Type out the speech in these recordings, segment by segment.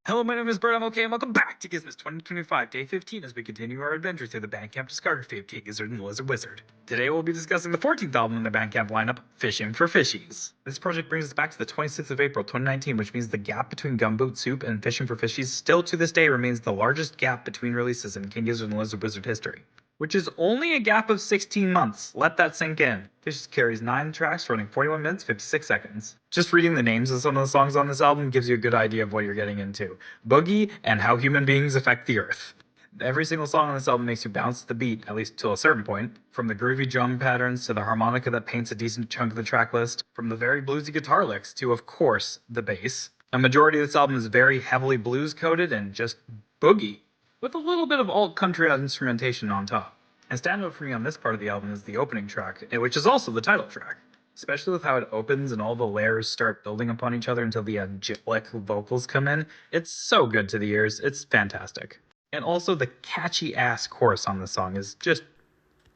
Hello, my name is Bert. I'm okay, and welcome back to Gizzmas 2025, Day 15, as we continue our adventure through the Bandcamp discography of King Gizzard and the Lizard Wizard. Today we'll be discussing the 14th album in the Bandcamp lineup, Fishing for Fishies. This project brings us back to the 26th of April 2019, which means the gap between Gumboot Soup and Fishing for Fishies still to this day remains the largest gap between releases in King Gizzard and the Lizard Wizard history. Which is only a gap of 16 months. Let that sink in. Fishies carries 9 tracks running 41 minutes 56 seconds. Just reading the names of some of the songs on this album gives you a good idea of what you're getting into. Boogie and how human beings affect the earth. Every single song on this album makes you bounce to the beat, at least till a certain point. From the groovy drum patterns to the harmonica that paints a decent chunk of the track list. From the very bluesy guitar licks to, of course, the bass. A majority of this album is very heavily blues coded and just boogie, with a little bit of alt country instrumentation on top. And standout for me on this part of the album is the opening track, which is also the title track. Especially with how it opens and all the layers start building upon each other until the angelic vocals come in. It's so good to the ears, it's fantastic. And also the catchy ass chorus on the song is just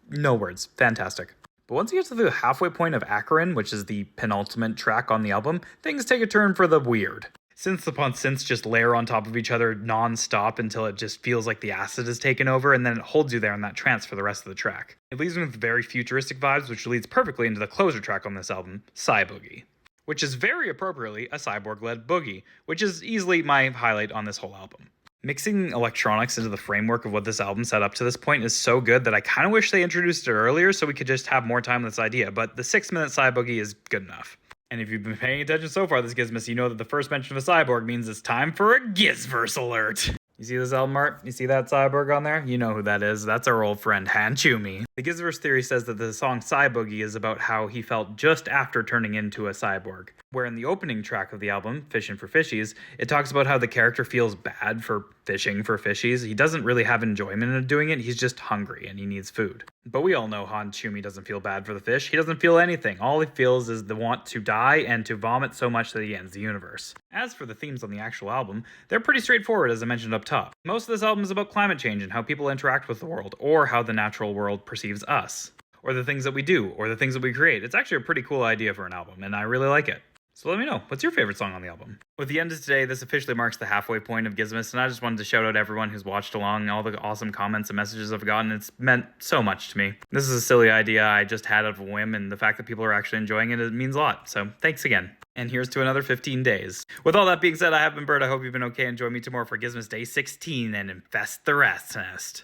no words, fantastic. But once you get to the halfway point of Akron, which is the penultimate track on the album, things take a turn for the weird. Synths upon synths just layer on top of each other non-stop until it just feels like the acid has taken over, and then it holds you there in that trance for the rest of the track. It leaves me with very futuristic vibes, which leads perfectly into the closer track on this album, Psy Boogie, which is very appropriately a cyborg-led boogie, which is easily my highlight on this whole album. Mixing electronics into the framework of what this album set up to this point is so good that I kind of wish they introduced it earlier so we could just have more time with this idea, but the 6-minute Psy Boogie is good enough. And if you've been paying attention so far this Gizmas, you know that the first mention of a cyborg means it's time for a Gizverse alert. You see this album art? You see that cyborg on there? You know who that is. That's our old friend Han Chumi. The Gizverse theory says that the song Psy Boogie is about how he felt just after turning into a cyborg. Where in the opening track of the album, Fishing for Fishies, it talks about how the character feels bad for fishing for fishies. He doesn't really have enjoyment in doing it, he's just hungry and he needs food. But we all know Han Chumi doesn't feel bad for the fish. He doesn't feel anything. All he feels is the want to die and to vomit so much that he ends the universe. As for the themes on the actual album, they're pretty straightforward as I mentioned up top. Most of this album is about climate change and how people interact with the world, or how the natural world perceives us, or the things that we do, or the things that we create. It's actually a pretty cool idea for an album, and I really like it. So let me know, what's your favorite song on the album? With the end of today, this officially marks the halfway point of Gizmas, and I just wanted to shout out everyone who's watched along, all the awesome comments and messages I've gotten. It's meant so much to me. This is a silly idea I just had out of a whim, and the fact that people are actually enjoying it means a lot, so thanks again. And here's to another 15 days. With all that being said, I have been Bert. I hope you've been okay, and join me tomorrow for Gizmas Day 16 and infest the Rat's Nest.